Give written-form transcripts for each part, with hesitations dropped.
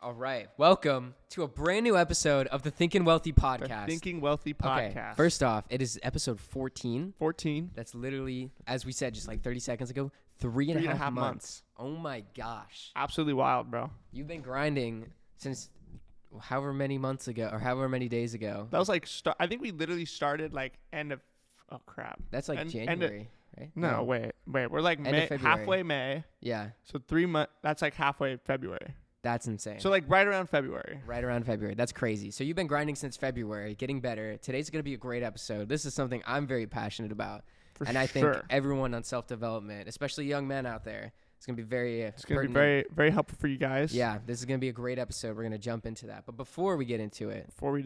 All right. Welcome to a brand new episode of the Thinking Wealthy podcast. The Thinking Wealthy podcast. Okay, first off, it is episode 14. 14. That's literally, as we said just like 30 seconds ago, three and a half months. Oh my gosh. Absolutely wild, bro. You've been grinding since however many months ago or however many days ago. That was like, I think we literally started like end of, oh crap. That's like January, right? No, wait. We're like halfway May. Yeah. So 3 months, that's like halfway February. That's insane. So like right around February. Right around February. That's crazy. So you've been grinding since February, getting better. Today's going to be a great episode. This is something I'm very passionate about. I think everyone on self-development, especially young men out there, it's going to be very, very helpful for you guys. Yeah, this is going to be a great episode. We're going to jump into that. But before we get into it. We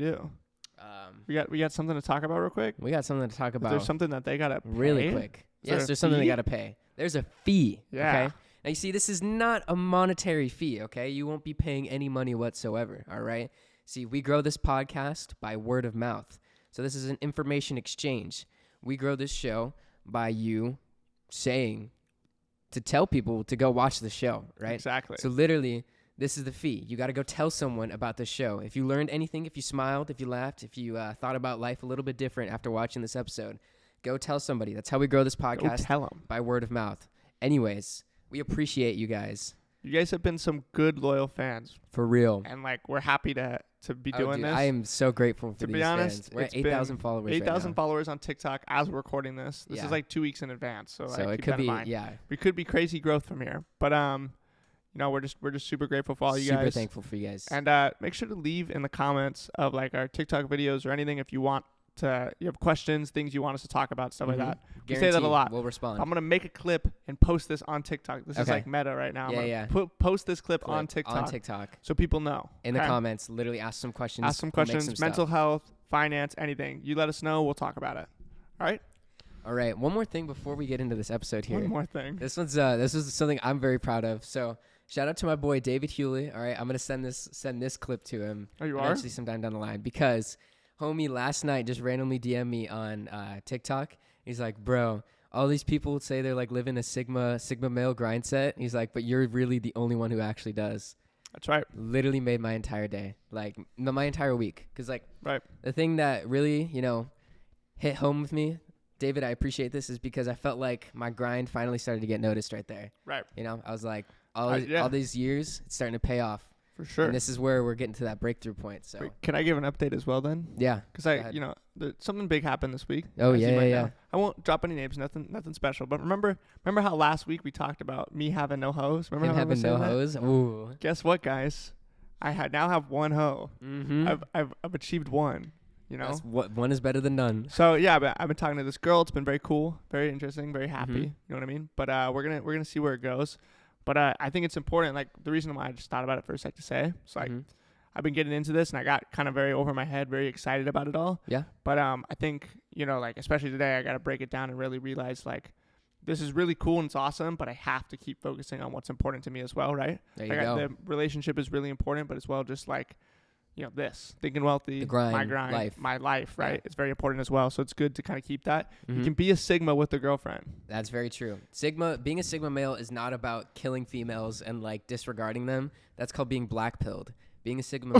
got something to talk about real quick. We got something to talk about. There's something that they got to pay. Really quick. Yes, there's something they got to pay. There's a fee. Yeah. Okay? Now, you see, this is not a monetary fee, okay? You won't be paying any money whatsoever, all right? See, we grow this podcast by word of mouth. So this is an information exchange. We grow this show by you saying to tell people to go watch the show, right? Exactly. So literally, this is the fee. You got to go tell someone about the show. If you learned anything, if you smiled, if you laughed, if you thought about life a little bit different after watching this episode, go tell somebody. That's how we grow this podcast. Go tell them. By word of mouth. Anyways, we appreciate you guys. You guys have been some good, loyal fans. For real. And like, we're happy to be doing this. I am so grateful for to these be honest, fans. We're at 8,000 followers 8,000 right followers on TikTok as we're recording this. This is like 2 weeks in advance. So like, it keep could that be, in mind. yeah. We could be crazy growth from here. But, we're just super grateful for all you guys. Super thankful for you guys. And make sure to leave in the comments of like our TikTok videos or anything if you want to, you have questions, things you want us to talk about, stuff like that. We say that a lot. We'll respond. I'm going to make a clip and post this on TikTok. This is like meta right now. Yeah. Post this clip on TikTok. So people know. In the comments, literally ask some questions. Ask some questions, mental health, finance, anything. You let us know. We'll talk about it. All right. One more thing before we get into this episode here. One more thing. This is something I'm very proud of. So shout out to my boy, David Hewley. All right. I'm going to send this clip to him. Oh, you are? Eventually sometime down the line because homie last night just randomly DM'd me on TikTok. He's like, bro, all these people say they're like living a Sigma male grind set. He's like, but you're really the only one who actually does. That's right. Literally made my entire day, like my entire week. Cause like the thing that really, hit home with me, David, I appreciate this, is because I felt like my grind finally started to get noticed right there. Right. I was like, all these years, it's starting to pay off. For sure. And this is where we're getting to that breakthrough point. So wait, can I give an update as well then? Yeah. Because something big happened this week. Oh yeah. I won't drop any names, nothing special. But remember how last week we talked about me having no hoes? Remember him having no hoes? Ooh. Guess what, guys? I now have one hoe. Mm-hmm. I've achieved one. That's one is better than none. So yeah, but I've been talking to this girl. It's been very cool, very interesting, very happy. Mm-hmm. You know what I mean? But we're gonna see where it goes. But I think it's important. Like the reason why I just thought about it for a sec to say, it's like I've been getting into this and I got kind of very over my head, very excited about it all. Yeah. But I think like especially today, I got to break it down and really realize like this is really cool and it's awesome, but I have to keep focusing on what's important to me as well, right? There you go. The relationship is really important, but as well just like this thinking wealthy, the grind, my grind, my life, right? Yeah. It's very important as well. So it's good to kind of keep that. Mm-hmm. You can be a Sigma with a girlfriend. That's very true. Being a Sigma male is not about killing females and like disregarding them. That's called being black pilled. Being a Sigma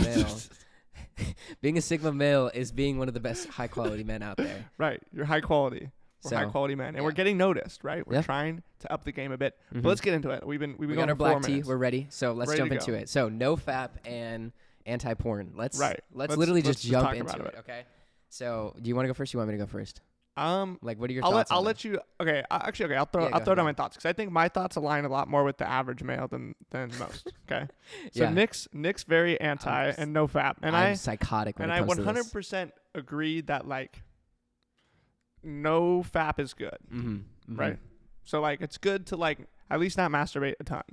male is being one of the best high quality men out there. Right. You're high quality. We're high quality men, and we're getting noticed, right? We're trying to up the game a bit. Mm-hmm. But let's get into it. We've been we going got our for black 4 tea. minutes. We're ready. So let's jump into it. So no FAP and anti-porn. Let's literally just jump into it. Okay. So do you want to go first? You want me to go first? Like what are your thoughts? I'll let you. Okay. I'll throw down my thoughts because I think my thoughts align a lot more with the average male than most. Okay. So Nick's very anti and no FAP, and I'm psychotic. And I 100% agree that like no FAP is good. Mm-hmm. Right. So like it's good to like at least not masturbate a ton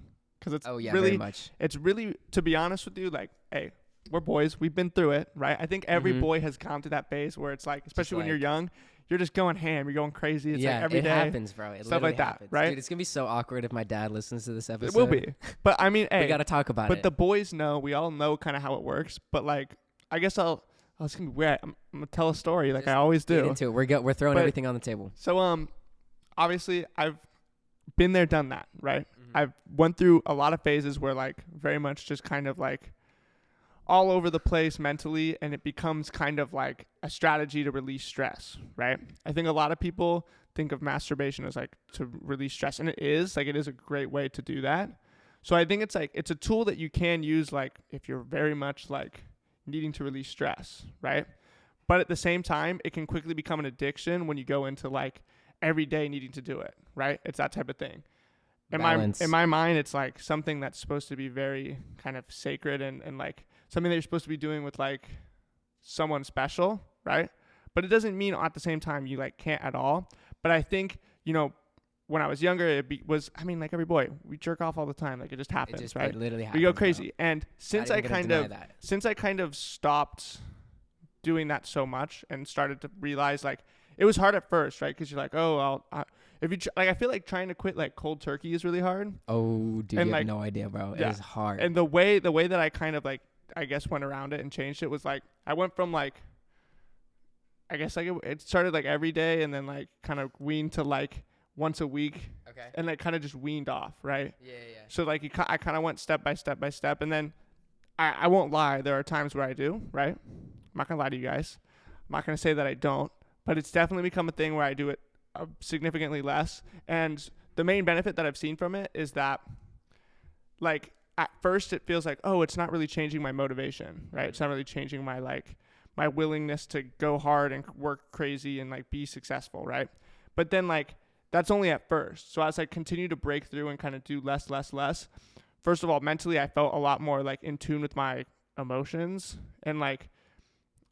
because it's really very much. It's really, to be honest with you, like hey. We're boys. We've been through it, right? I think every boy has gone through that phase where it's like, especially when you're young, you're just going ham. You're going crazy. It's like every day. It happens, bro. It stuff like that, happens. right? Dude, it's going to be so awkward if my dad listens to this episode. It will be. But I mean, we got to talk about it. But the boys know. We all know kind of how it works. But like, I guess it's going to be weird. I'm going to tell a story like I always do. Get into it. We're throwing everything on the table. So, obviously, I've been there, done that, right? Mm-hmm. I've went through a lot of phases where like very much just kind of like all over the place mentally, and it becomes kind of like a strategy to release stress, right? I think a lot of people think of masturbation as like to release stress, and it is a great way to do that. So I think it's like it's a tool that you can use like if you're very much like needing to release stress, right? But at the same time, it can quickly become an addiction when you go into like every day needing to do it, right? It's that type of thing. In my mind, it's like something that's supposed to be very kind of sacred and like something that you're supposed to be doing with like someone special, right? But it doesn't mean at the same time you like can't at all. But I think, when I was younger, like every boy, we jerk off all the time. Like it just happens, right? It literally happens. We go crazy. Bro. And since I kind of stopped doing that so much and started to realize like it was hard at first, right? Because you're like, I feel like trying to quit like cold turkey is really hard. Oh, dude, you have no idea, bro. Yeah. It is hard. And the way that I kind of like, I guess went around it and changed it was like, I went from like, I guess like it started like every day and then like kind of weaned to like once a week. Okay. And like kind of just weaned off, right? Yeah. So like I kind of went step by step. And then I won't lie. There are times where I do, right? I'm not going to lie to you guys. I'm not going to say that I don't. But it's definitely become a thing where I do it significantly less. And the main benefit that I've seen from it is that, like, at first it feels like, oh, it's not really changing my motivation, right? It's not really changing my willingness to go hard and work crazy and, like, be successful, right? But then, like, that's only at first. So as I continue to break through and kind of do less, first of all, mentally I felt a lot more, like, in tune with my emotions. And, like,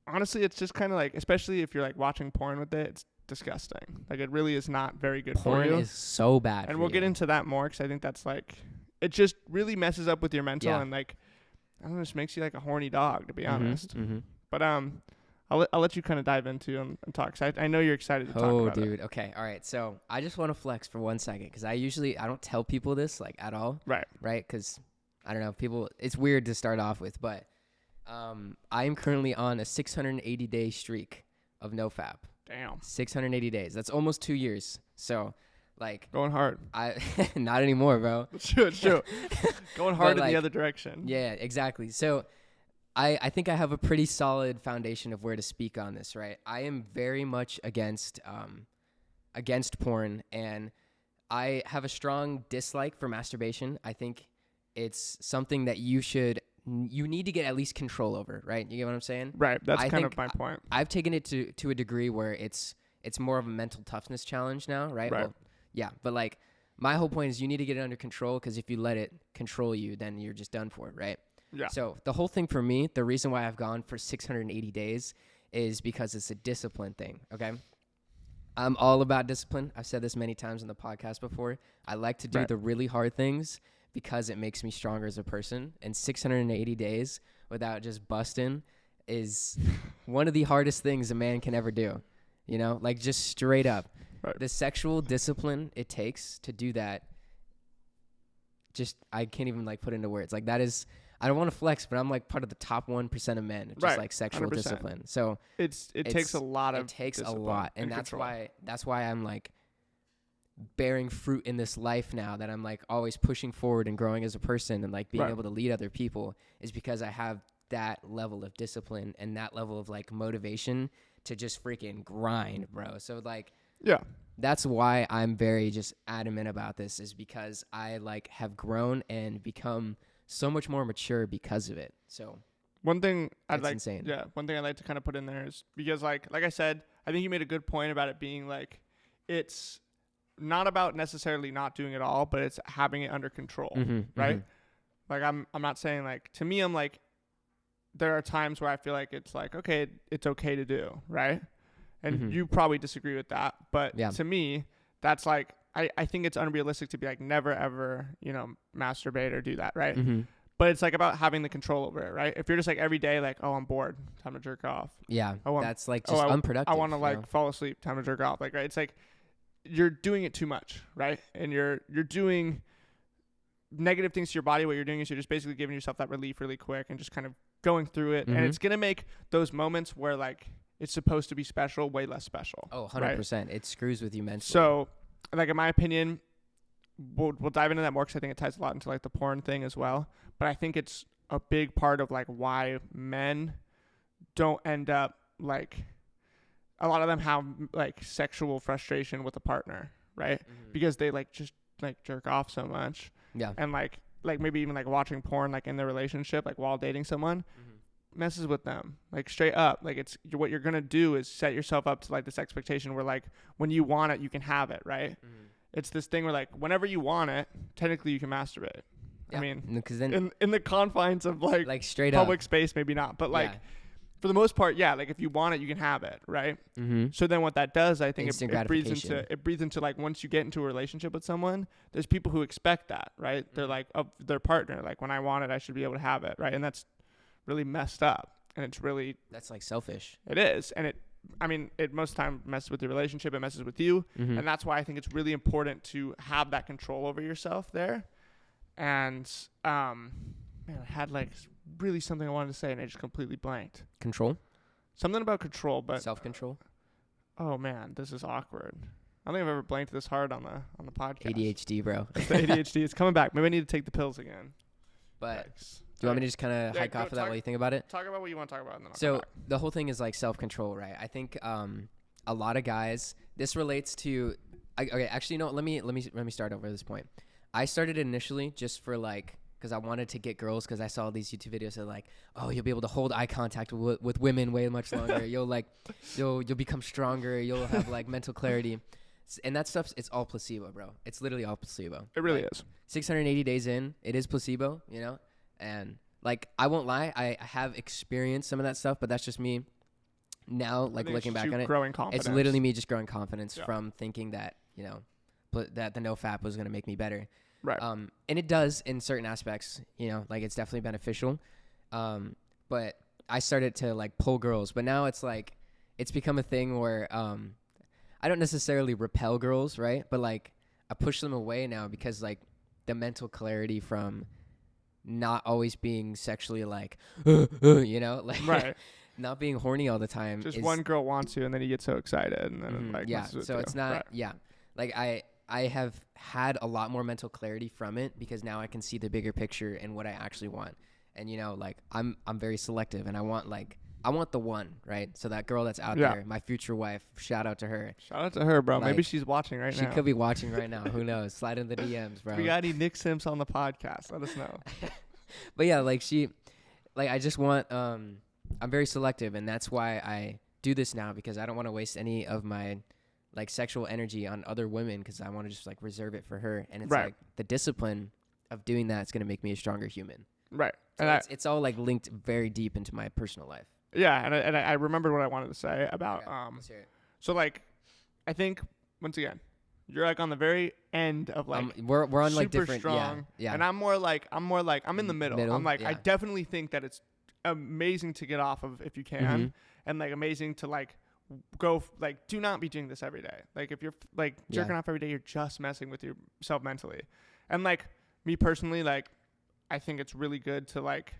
honestly, it's just kind of like, especially if you're like watching porn with it, it's disgusting. Like it really is not very good for you. Porn is so bad. And we'll get into that more because I think that's like, it just really messes up with your mental and like, I don't know, just makes you like a horny dog, to be honest. Mm-hmm. But I'll let you kind of dive into and talk. Cause I know you're excited to talk about it. Oh, dude. Okay. All right. So I just want to flex for 1 second because I don't tell people this like at all. Right. Right. Because I don't know, it's weird to start off with, but I am currently on a 680-day streak of nofap. Damn. 680 days. That's almost 2 years. So, like... Going hard. Not anymore, bro. It's true. Going hard in the other direction. Yeah, exactly. So, I think I have a pretty solid foundation of where to speak on this, right? I am very much against porn, and I have a strong dislike for masturbation. I think it's something that you need to get at least control over, right? You get what I'm saying? Right. That's kind of my point. I've taken it to a degree where it's more of a mental toughness challenge now, right? Right. Well, yeah. But like my whole point is you need to get it under control because if you let it control you, then you're just done for, right? Yeah. So the whole thing for me, the reason why I've gone for 680 days is because it's a discipline thing, okay? I'm all about discipline. I've said this many times on the podcast before. I like to do the really hard things because it makes me stronger as a person. And 680 days without just busting is one of the hardest things a man can ever do. Like just straight up. Right. The sexual discipline it takes to do that, just I can't even like put into words. Like that is, I don't want to flex, but I'm like part of the top 1% of men, just like sexual 100%. Discipline. So it takes a lot of and that's why I'm like bearing fruit in this life now, that I'm like always pushing forward and growing as a person and like being able to lead other people, is because I have that level of discipline and that level of like motivation to just freaking grind, bro. So like, yeah, that's why I'm very just adamant about this, is because I like have grown and become so much more mature because of it. So one thing I'd like to kind of put in there is because like I said, I think you made a good point about it being like, it's not about necessarily not doing it all, but it's having it under control, right? Mm-hmm. Like I'm not saying like, to me, I'm like, there are times where I feel like it's like, okay, it's okay to do, right? And you probably disagree with that, but to me, that's like, I think it's unrealistic to be like, never ever, masturbate or do that, right? Mm-hmm. But it's like about having the control over it, right? If you're just like every day, like, oh, I'm bored, time to jerk off. Yeah, that's like just unproductive. I want to like fall asleep, time to jerk off. Like, right? It's like you're doing it too much, right? And you're doing negative things to your body. What you're doing is you're just basically giving yourself that relief really quick and just kind of going through it. Mm-hmm. And it's gonna make those moments where like it's supposed to be special way less special. Oh, 100%. Right? It screws with you mentally. So, like in my opinion, we'll dive into that more because I think it ties a lot into like the porn thing as well. But I think it's a big part of like why men don't end up like, a lot of them have like sexual frustration with a partner, right? Because they like just like jerk off so much. Yeah. And like maybe even like watching porn like in their relationship, like while dating someone, messes with them, like straight up. Like it's what you're gonna do is set yourself up to like this expectation where like when you want it you can have it, right? It's this thing where like whenever you want it, technically you can masturbate. Yeah. I mean, because then in the confines of like straight public up space, maybe not, but like for the most part, yeah, like if you want it you can have it, right? So then what that does, I think it breathes into like, once you get into a relationship with someone, there's people who expect that, right? They're like, of their partner, like when I want it I should be able to have it, right? And that's really messed up, and it's really, that's like selfish. It is. And it most of the time messes with your relationship, it messes with you, and that's why I think it's really important to have that control over yourself there. And man, I had like really something I wanted to say and I just completely blanked. Control? Something about control, but self-control. Oh man, this is awkward. I don't think I've ever blanked this hard on the podcast. ADHD, bro. It's the ADHD. It's coming back. Maybe I need to take the pills again. But do you want me to just kind of hike off of that while you think about it? Talk about what you want to talk about. And then I'll so the whole thing is like self-control, right? I think a lot of guys, this relates to, okay, actually, no, let me start over this point. I started initially just for like, because I wanted to get girls, because I saw these YouTube videos that like, oh, you'll be able to hold eye contact with women way much longer. You'll become stronger. You'll have like mental clarity. And that stuff, it's all placebo, bro. It's literally all placebo. It really is. 680 days in, it is placebo, you know? And like, I won't lie, I have experienced some of that stuff, but that's just me now, like looking back on it. Growing confidence. It's literally me just growing confidence from thinking that, you know, that the NoFap was going to make me better. Right. And it does in certain aspects, you know, like it's definitely beneficial. But I started to like pull girls, but now it's like, it's become a thing where, I don't necessarily repel girls, right? But like I push them away now because like the mental clarity from not always being sexually like, you know, like not being horny all the time. Just one girl wants you and then you get so excited and then it, like, yeah. So it's not, like I have had a lot more mental clarity from it because now I can see the bigger picture and what I actually want. And you know, like I'm very selective and I want the one, right? So that girl that's out there, my future wife, shout out to her. Shout out to her, bro. Like, maybe she's watching right now. She could be watching right now. Who knows? Slide in the DMs, bro. If we got any Nick Sims on the podcast, let us know. But yeah, like I just want, I'm very selective, and that's why I do this now, because I don't want to waste any of my like sexual energy on other women, because I want to just like reserve it for her. And it's like the discipline of doing that is going to make me a stronger human. Right. So and it's all like linked very deep into my personal life. Yeah, and I remembered what I wanted to say about let's hear it. So like, I think once again, you're like on the very end of like we're on like super different strong, yeah. And I'm in the middle. I'm like I definitely think that it's amazing to get off of if you can, and like amazing to like go like do not be doing this every day. Like if you're like jerking off every day, you're just messing with yourself mentally. And like me personally, like I think it's really good to like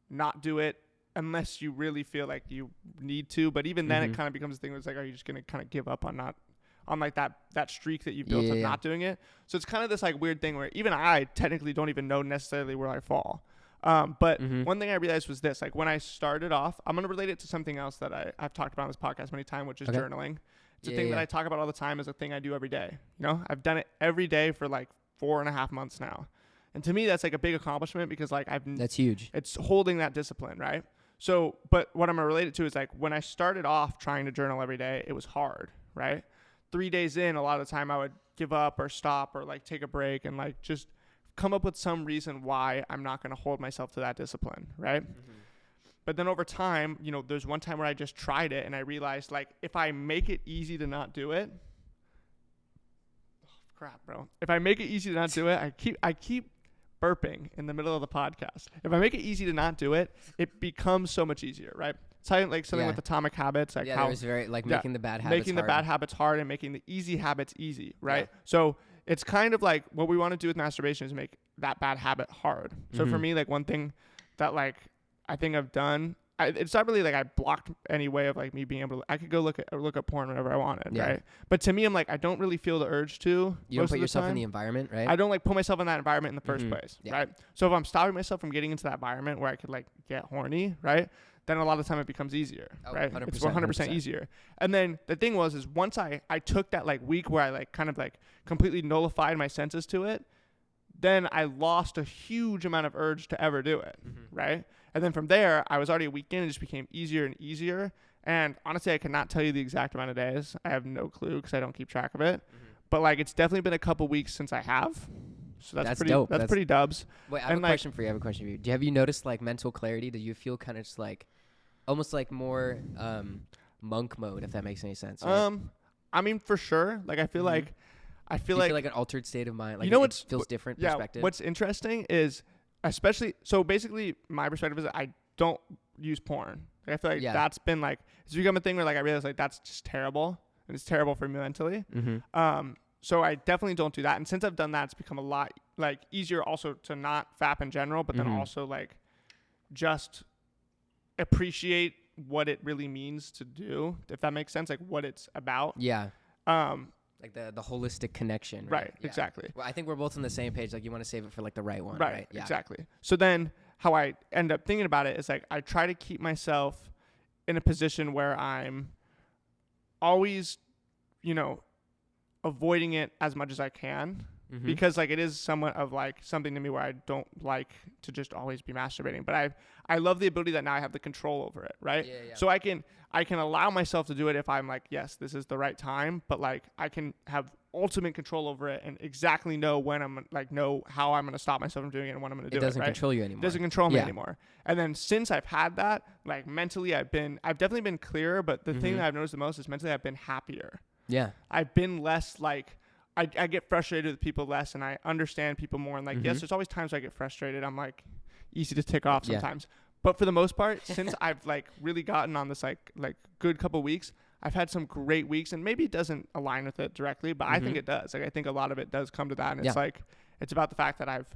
not do it unless you really feel like you need to, but even then it kind of becomes a thing where it's like, are you just gonna kind of give up on like that streak that you built of not doing it? So it's kind of this like weird thing where even I technically don't even know necessarily where I fall. But one thing I realized was this, like when I started off, I'm gonna relate it to something else that I've talked about on this podcast many times, which is journaling. It's a thing that I talk about all the time, is a thing I do every day. You know, I've done it every day for like 4.5 months now. And to me, that's like a big accomplishment because like that's huge. It's holding that discipline, right? So, but what I'm going to relate it to is like when I started off trying to journal every day, it was hard, right? 3 days in, a lot of the time I would give up or stop or like take a break and like just come up with some reason why I'm not going to hold myself to that discipline, right? But then over time, you know, there's one time where I just tried it and I realized like if I make it easy to not do it, crap, bro. If I make it easy to not do it, I keep burping in the middle of the podcast. If I make it easy to not do it, it becomes so much easier, right? It's like something with Atomic Habits, like how there's very like making the bad habits hard and making the easy habits easy, right? So it's kind of like what we want to do with masturbation is make that bad habit hard. So for me, like one thing that like I think I've done, it's not really like I blocked any way of like me being able to, I could go look up porn whenever I wanted, right? But to me, I'm like, I don't really feel the urge to. You don't put yourself in the environment, right? I don't like put myself in that environment in the first place, right? So if I'm stopping myself from getting into that environment where I could like get horny, right? Then a lot of the time it becomes easier, right? 100%, It's 100% easier. And then the thing is once I took that like week where I like kind of like completely nullified my senses to it, then I lost a huge amount of urge to ever do it, right? And then from there, I was already a week in, it just became easier and easier. And honestly, I cannot tell you the exact amount of days. I have no clue because I don't keep track of it. But like, it's definitely been a couple weeks since I have. So that's pretty dope. That's pretty dubs. Wait, I have a question for you. Have you noticed like mental clarity? Do you feel kind of just like, almost like more monk mode, if that makes any sense? Right? I mean, for sure. Like, I feel like, Do you feel like an altered state of mind? Like, you know, it feels different perspective. What's interesting is, especially, so basically my perspective is that I don't use porn. Like, I feel like that's been like, it's become a thing where like, I realize like that's just terrible and it's terrible for me mentally. So I definitely don't do that. And since I've done that, it's become a lot like easier also to not fap in general, but then also like just appreciate what it really means to do, if that makes sense, like what it's about. Like the holistic connection, right? Exactly. Well, I think we're both on the same page. Like, you want to save it for like the right one, right? Yeah. Exactly. So then how I end up thinking about it is like, I try to keep myself in a position where I'm always, you know, avoiding it as much as I can, because like it is somewhat of like something to me where I don't like to just always be masturbating, but I love the ability that now I have the control over it, right? So I can allow myself to do it if I'm like, yes, this is the right time, but like I can have ultimate control over it and exactly know when I'm like, know how I'm going to stop myself from doing it and when I'm going to do it. It doesn't control you anymore. It doesn't control me anymore. And then since I've had that, like mentally I've definitely been clearer, but the thing that I've noticed the most is mentally I've been happier. I've been less like, I get frustrated with people less, and I understand people more. And like, yes, there's always times I get frustrated. I'm like easy to tick off sometimes. But for the most part, since I've like really gotten on this like good couple weeks, I've had some great weeks, and maybe it doesn't align with it directly, but I think it does. Like, I think a lot of it does come to that. And it's like, it's about the fact that I've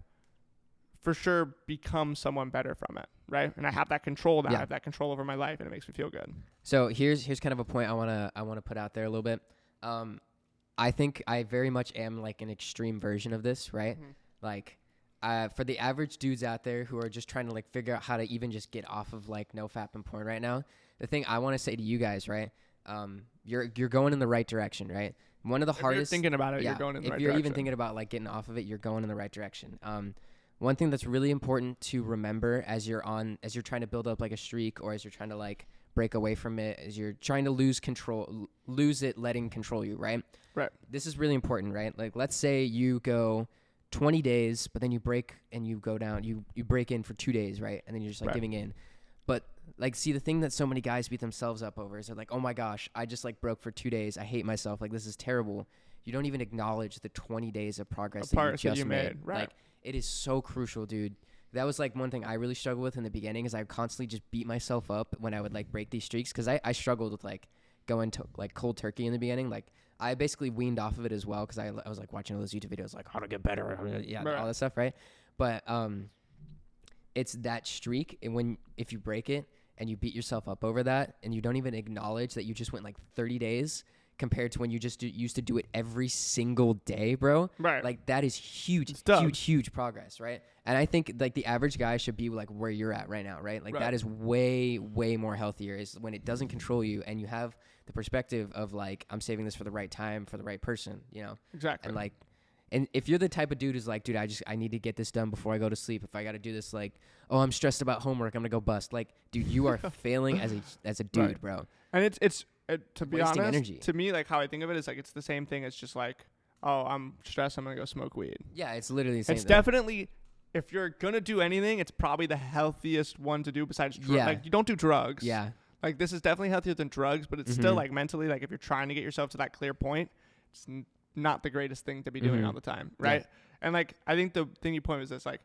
for sure become someone better from it. Right. And I have that control now. I have that control over my life, and it makes me feel good. So here's kind of a point I want to put out there a little bit. I think I very much am like an extreme version of this, right? Like, for the average dudes out there who are just trying to like figure out how to even just get off of like no fap and porn right now, the thing I want to say to you guys, right? You're going in the right direction, right? One of the hardest. If you're thinking about it, you're going in the right direction. If you're even thinking about like getting off of it, you're going in the right direction. One thing that's really important to remember as you're trying to build up like a streak, or as you're trying to like break away from it, as you're trying to lose it, letting control you, right? Right. This is really important, right? Like, let's say you go 20 days, but then you break and you go down, you break in for 2 days, right? And then you're just like giving in. But like, see, the thing that so many guys beat themselves up over is they're like, oh my gosh, I just like broke for 2 days. I hate myself. Like, this is terrible. You don't even acknowledge the 20 days of progress that you just made. Right. Like, it is so crucial, dude. That was like one thing I really struggled with in the beginning, is I constantly just beat myself up when I would like break these streaks, because I struggled with like going to like cold turkey in the beginning. Like, I basically weaned off of it as well, because I was like watching all those YouTube videos like how to get better, all that stuff, right? But it's that streak, and if you break it and you beat yourself up over that, and you don't even acknowledge that you just went like 30 days compared to when you just used to do it every single day, bro. Right. Like, that is huge progress, right? And I think like the average guy should be like where you're at right now, right? Like, that is way, way more healthier, is when it doesn't control you and you have the perspective of like, I'm saving this for the right time, for the right person, you know? Exactly. And like, and if you're the type of dude who's like, dude, I need to get this done before I go to sleep. If I got to do this, like, oh, I'm stressed about homework, I'm gonna go bust. Like, dude, you are failing as a dude, bro. And it's to be honest, energy. To me, like, how I think of it is like, it's the same thing. It's just like, oh, I'm stressed, I'm gonna go smoke weed. Yeah, it's literally the same. It's definitely, if you're gonna do anything, it's probably the healthiest one to do besides drugs. Like, you don't do drugs. Yeah. Like, this is definitely healthier than drugs, but it's still like mentally, like, if you're trying to get yourself to that clear point, it's not the greatest thing to be doing all the time, right? Yeah. And like, I think the thing you point is this, like,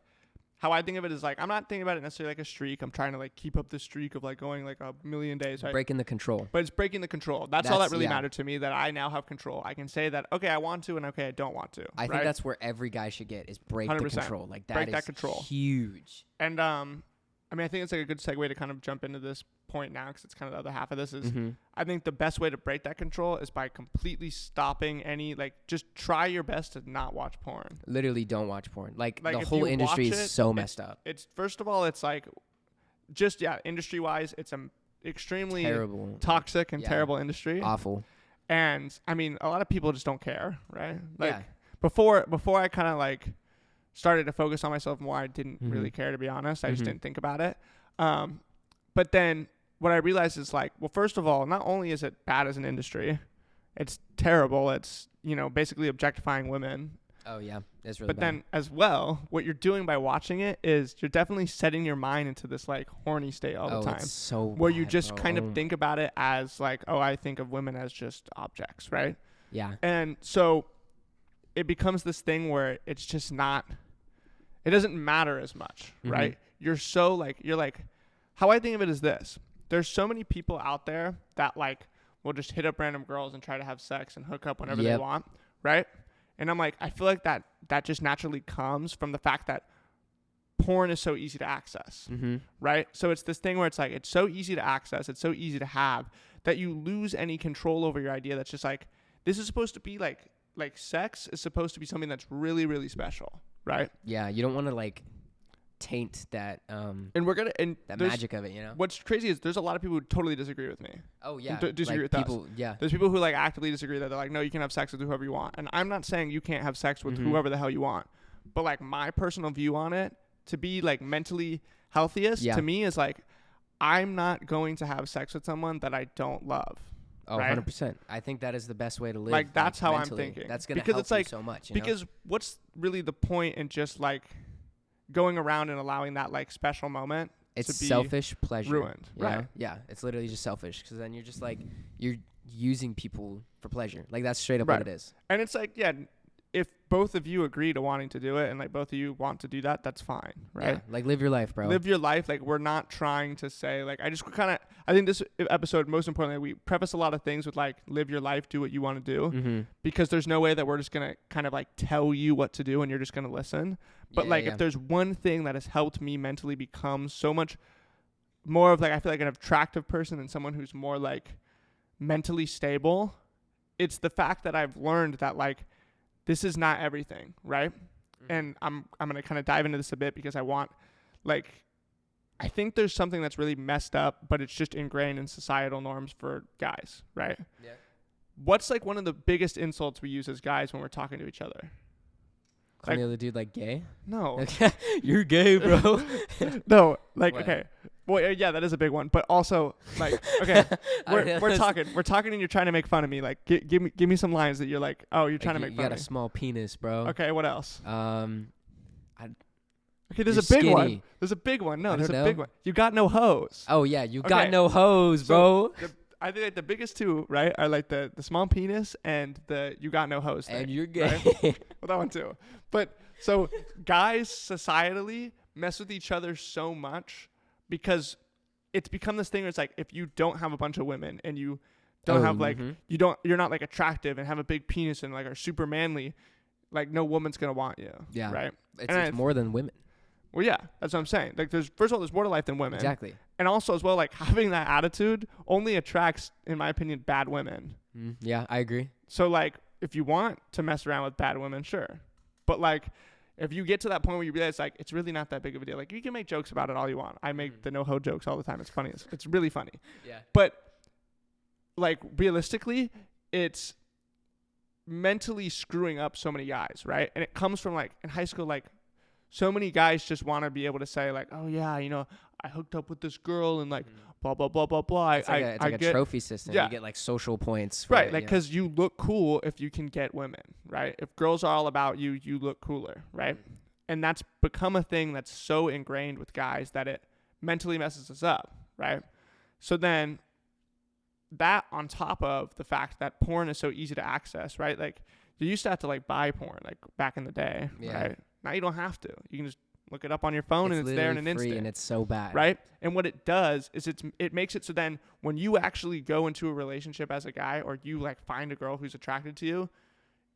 how I think of it is like, I'm not thinking about it necessarily like a streak. I'm trying to like keep up the streak of like going like a million days. Right? Breaking the control. But it's breaking the control. That's all that really mattered to me, that I now have control. I can say that, okay, I want to, and okay, I don't want to. I think that's where every guy should get, is break the control. Like, that break is that control. Huge. And I mean, I think it's like a good segue to kind of jump into this point now, because it's kind of the other half of this is Mm-hmm. I think the best way to break that control is by completely stopping any, like, just try your best to not watch porn. Literally don't watch porn. Like the if whole you industry watch is it, so messed up. It's first of all, it's like just, industry wise, it's a extremely Terrible. toxic and Yeah. terrible industry. Awful. And I mean, a lot of people just don't care, right? Like Yeah. before I kind of like started to focus on myself more, I didn't Mhm. really care, to be honest. I just Mhm. didn't think about it. But then what I realized is like, well, first of all, not only is it bad as an industry, it's terrible. It's, basically objectifying women. Oh yeah, it's really But bad. then as well, what you're doing by watching it is you're definitely setting your mind into this like horny state all the time. It's so Where you bad, just bro. kind Oh of think about it as like, oh, I think of women as just objects, right? Yeah. And so it becomes this thing where it's just not, it doesn't matter as much, Mhm. right? You're like, how I think of it is this. There's so many people out there that like will just hit up random girls and try to have sex and hook up whenever they Yep. want, right? And I'm like, I feel like that just naturally comes from the fact that porn is so easy to access, Mm-hmm. right? So it's this thing where it's like, it's so easy to access, it's so easy to have, that you lose any control over your idea. That's just like, this is supposed to be like sex is supposed to be something that's really, really special, right? Yeah, you don't want to like taint that And we're gonna, and that there's- magic of it, you know? what's crazy is there's a lot of people who totally disagree with me. Oh yeah. disagree like with us. people, yeah. There's people who like actively disagree that they're like, no, you can have sex with whoever you want. And I'm not saying you can't have sex with Mhm. whoever the hell you want. But like my personal view on it, to be like mentally healthiest Yeah. to me is like, I'm not going to have sex with someone that I don't love. Oh, right? 100%. I think that is the best way to live. Like, that's how I'm mentally. thinking. That's going to Because help it's like- you so much, you know? Because what's really the point in just like going around and allowing that like special moment it's to be selfish pleasure. ruined? you Right. know? Yeah, it's literally just selfish because then you're just like, you're using people for pleasure. Like, that's straight up Right. what it is. And it's like, yeah, if both of you agree to wanting to do it and like both of you want to do that, that's fine, right? Yeah, like, live your life, bro. Live your life. Like, we're not trying to say like, I think this episode, most importantly, we preface a lot of things with like, live your life, do what you want to do, Mm-hmm. because there's no way that we're just gonna kind of like tell you what to do and you're just gonna listen. But like, if there's one thing that has helped me mentally become so much more of like, I feel like an attractive person and someone who's more like mentally stable, it's the fact that I've learned that like, this is not everything, right? And I'm going to kind of dive into this a bit because I want, like, I think there's something that's really messed up, but it's just ingrained in societal norms for guys, right? Yeah. What's like one of the biggest insults we use as guys when we're talking to each other? Calling the other dude like gay? No, You're gay, bro. no, like, What? okay. Well, yeah, that is a big one, but also like, okay, we're talking and you're trying to make fun of me. Like, give me some lines that you're like, oh, you're trying to make you fun got of a me. small penis, bro. Okay, what else? Okay, there's You're a big one. skinny. There's a big one. No, I there's a don't big know. one. You got no hose. Oh yeah, you got Okay, no hose, so bro. I think like the biggest two, right, are like the small penis and the you got no hose thing. And you're gay. right? Well, that one too. But so guys societally mess with each other so much because it's become this thing where it's like, if you don't have a bunch of women and you don't have like, mhm. you're not like attractive and have a big penis and like are super manly, like no woman's going to want you. Yeah. Right. It's more than women. Well, yeah, that's what I'm saying. Like, first of all, there's more to life than women. Exactly. And also, as well, like, having that attitude only attracts, in my opinion, bad women. Yeah, I agree. So, like, if you want to mess around with bad women, sure. But, like, if you get to that point where you realize, like, it's really not that big of a deal. Like, you can make jokes about it all you want. I make the no-ho jokes all the time. It's funny. It's really funny. Yeah. But, like, realistically, it's mentally screwing up so many guys, right? And it comes from, like, in high school, like, so many guys just want to be able to say like, oh yeah, you know, I hooked up with this girl and like blah blah blah blah blah. It's like a get, trophy system. Yeah. You get like social points. For right, it, like because you look cool if you can get women, right? If girls are all about you, you look cooler, right? And that's become a thing that's so ingrained with guys that it mentally messes us up, right? So then that on top of the fact that porn is so easy to access, right? Like you used to have to like buy porn like back in the day, right? Now you don't have to. You can just look it up on your phone and it's there in an instant. And it's so bad. Right? And what it does is it makes it so then when you actually go into a relationship as a guy or you like find a girl who's attracted to you,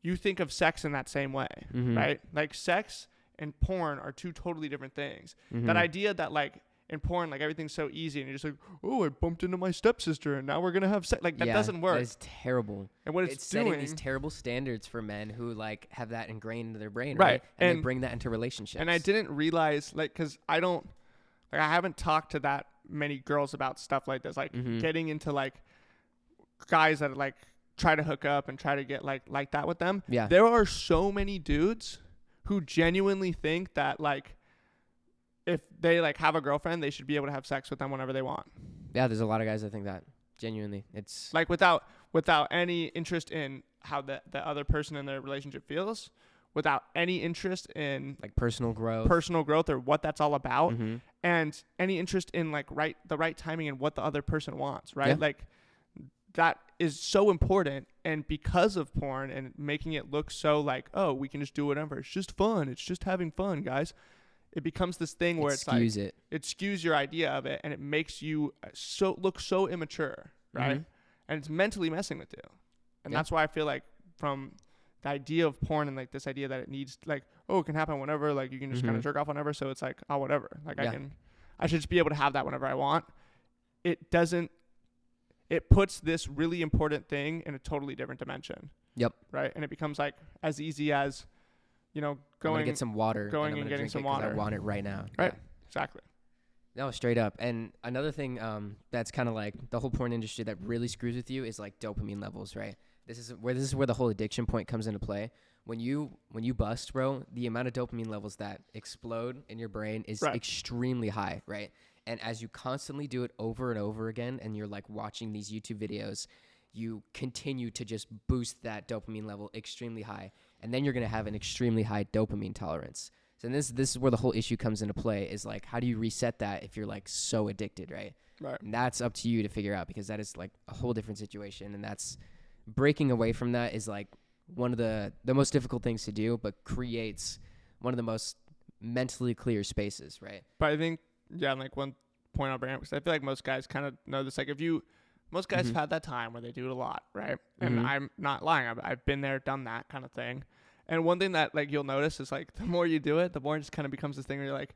you think of sex in that same way, right? Like sex and porn are two totally different things. That idea that like in porn, like everything's so easy, and you're just like, oh, I bumped into my stepsister, and now we're gonna have sex. Like that doesn't work. That is terrible. And what it's doing, setting these terrible standards for men who like have that ingrained into their brain, right? And they bring that into relationships. And I didn't realize, like, because I haven't talked to that many girls about stuff like this, like getting into like guys that like try to hook up and try to get like that with them. Yeah, there are so many dudes who genuinely think that like if they like have a girlfriend, they should be able to have sex with them whenever they want. Yeah, there's a lot of guys that think that. Genuinely, it's like without any interest in how the other person in their relationship feels, without any interest in like personal growth or what that's all about, and any interest in like the right timing and what the other person wants, right? Like that is so important. And because of porn and making it look so like, oh, we can just do whatever, it's just fun, it's just having fun, guys, it becomes this thing where it's like it skews your idea of it, and it makes you look so immature, right? And it's mentally messing with you. And that's why I feel like from the idea of porn and like this idea that it needs like, oh, it can happen whenever, like you can just kind of jerk off whenever, so it's like, oh, whatever, like I should just be able to have that whenever I want. It puts this really important thing in a totally different dimension. Right? And it becomes like as easy as, you know, going to get some water, going and getting some water. I want it right now. Right. Exactly. No, straight up. And another thing that's kind of like the whole porn industry that really screws with you is like dopamine levels, right? This is where the whole addiction point comes into play. When you bust, bro, the amount of dopamine levels that explode in your brain is extremely high, right? And as you constantly do it over and over again, and you're like watching these YouTube videos, you continue to just boost that dopamine level extremely high. And then you're going to have an extremely high dopamine tolerance. So this is where the whole issue comes into play, is like, how do you reset that if you're like so addicted, right? Right. And that's up to you to figure out, because that is like a whole different situation. And that's breaking away from that is like one of the most difficult things to do, but creates one of the most mentally clear spaces, right? But I think, like one point I'll bring up, because I feel like most guys kind of know this. Like most guys have had that time where they do it a lot, right? And I'm not lying. I've been there, done that kind of thing. And one thing that like you'll notice is like the more you do it, the more it just kind of becomes this thing where you're like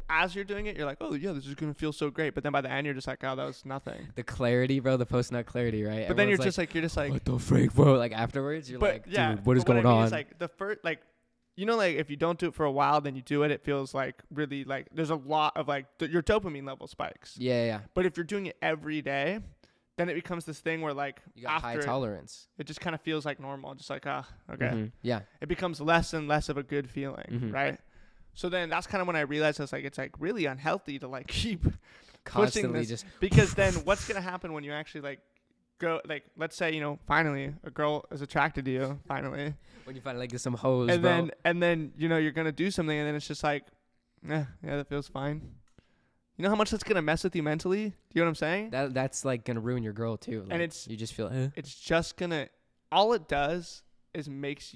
as you're doing it, you're like, oh yeah, this is gonna feel so great. But then by the end, you're just like, oh, that was nothing. The clarity, bro, the post-nut clarity, right? But then you're just like, what the freak, bro? Like afterwards, you're like, dude, what is going on? It's like the first, like, you know, like if you don't do it for a while, then you do it, it feels like really like there's a lot of like your dopamine level spikes. Yeah. But if you're doing it every day, then it becomes this thing where like you got high tolerance. It just kind of feels like normal, just like okay. Yeah. It becomes less and less of a good feeling, right? So then that's kind of when I realized it's like really unhealthy to like keep constantly pushing this, because then what's gonna happen when you actually like go, like let's say, you know, finally a girl is attracted to you, finally when you finally get some hoes, and bro. then you know you're gonna do something, and then it's just like, yeah, that feels fine. You know how much that's gonna mess with you mentally? Do you know what I'm saying? That's like gonna ruin your girl too. Like, and you just feel it's just gonna, all it does is makes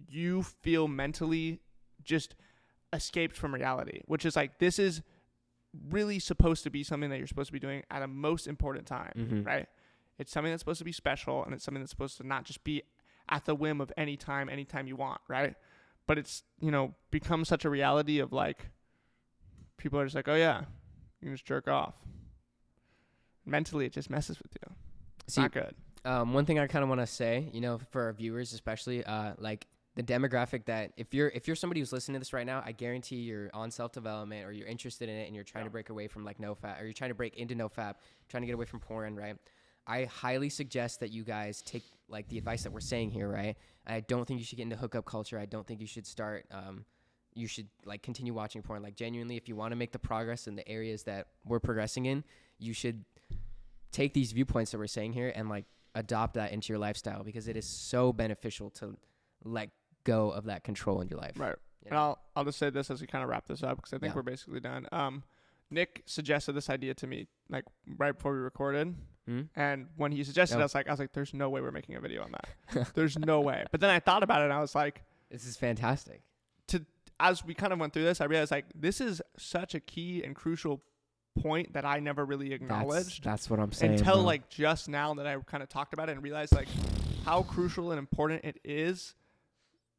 you feel mentally just escaped from reality, which is like, this is really supposed to be something that you're supposed to be doing at a most important time, right? It's something that's supposed to be special, and it's something that's supposed to not just be at the whim of anytime you want, right? But it's, you know, become such a reality of like, people are just like, oh yeah, you can just jerk off. Mentally, it just messes with you. It's not good. One thing I kind of want to say, you know, for our viewers especially, like the demographic that if you're somebody who's listening to this right now, I guarantee you're on self-development, or you're interested in it, and you're trying to break away from like NoFap, or you're trying to break into NoFap, trying to get away from porn, right? I highly suggest that you guys take like the advice that we're saying here, right? I don't think you should get into hookup culture. I don't think you should start you should like continue watching porn. Like genuinely, if you want to make the progress in the areas that we're progressing in, you should take these viewpoints that we're saying here and like adopt that into your lifestyle, because it is so beneficial to let go of that control in your life. Right. You know? And I'll just say this as we kind of wrap this up, because I think we're basically done. Nick suggested this idea to me like right before we recorded. And when he suggested it, I was like, there's no way we're making a video on that. There's no way. But then I thought about it, and I was like, this is fantastic. As we kind of went through this, I realized like this is such a key and crucial point that I never really acknowledged. That's what I'm saying. Until like just now that I kind of talked about it and realized like how crucial and important it is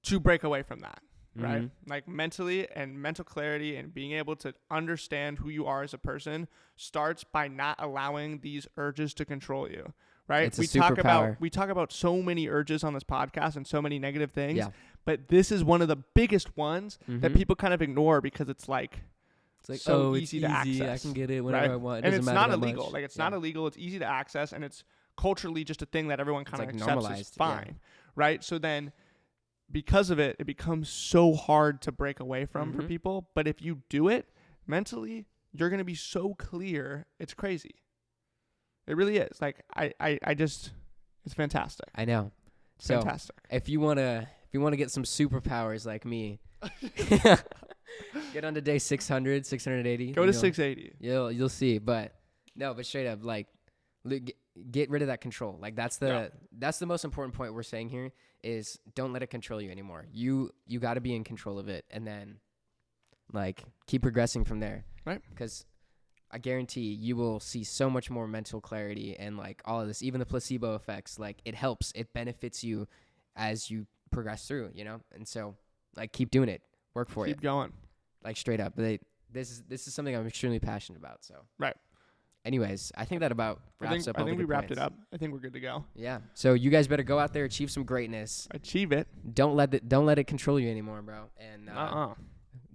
to break away from that. right? Like mentally, and mental clarity and being able to understand who you are as a person starts by not allowing these urges to control you, right? It's a superpower. We talk about so many urges on this podcast and so many negative things, Yeah. but this is one of the biggest ones that people kind of ignore because it's like so it's easy to access. I can get it whenever I want. And it's not matter that illegal. much. Like it's not illegal. It's easy to access, and it's culturally just a thing that everyone kind of like accepts normalized, is fine, right? So then, because of it, it becomes so hard to break away from for people. But if you do it mentally, you're gonna be so clear. It's crazy. It really is. Like I just, it's fantastic. I know. It's fantastic. If you wanna get some superpowers like me, get on to day 600, 680. Go to 680. You'll see. But no, but straight up, like, get rid of that control. Like that's the most important point we're saying here is don't let it control you anymore. You got to be in control of it, and then like keep progressing from there. Right. Because I guarantee you will see so much more mental clarity and like all of this, even the placebo effects. Like it helps, it benefits you as you progress through, you know. And so like keep doing it, work for it, keep going. Like straight up. This is something I'm extremely passionate about. So right. Anyways, I think that about wraps up. I think we wrapped points. it up. I think we're good to go. Yeah. So you guys better go out there, achieve some greatness. Achieve it. Don't let it control you anymore, bro. And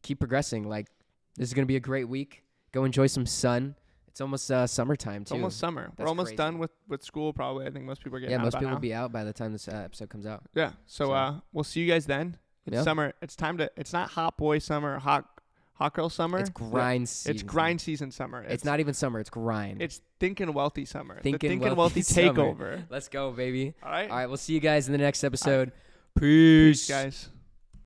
keep progressing. Like this is gonna be a great week. Go enjoy some sun. It's almost summertime too. It's almost summer. We're almost done with school. Probably. I think most people are getting out most by people now. will be out by the time this episode comes out. Yeah. So we'll see you guys then. It's summer. It's time to. It's not hot boy summer. Hot girl summer. It's grind season. It's grind season summer. It's not even summer. It's grind. It's thinking wealthy summer. Thinking wealthy summer. takeover. Let's go, baby. All right. We'll see you guys in the next episode. Peace, guys.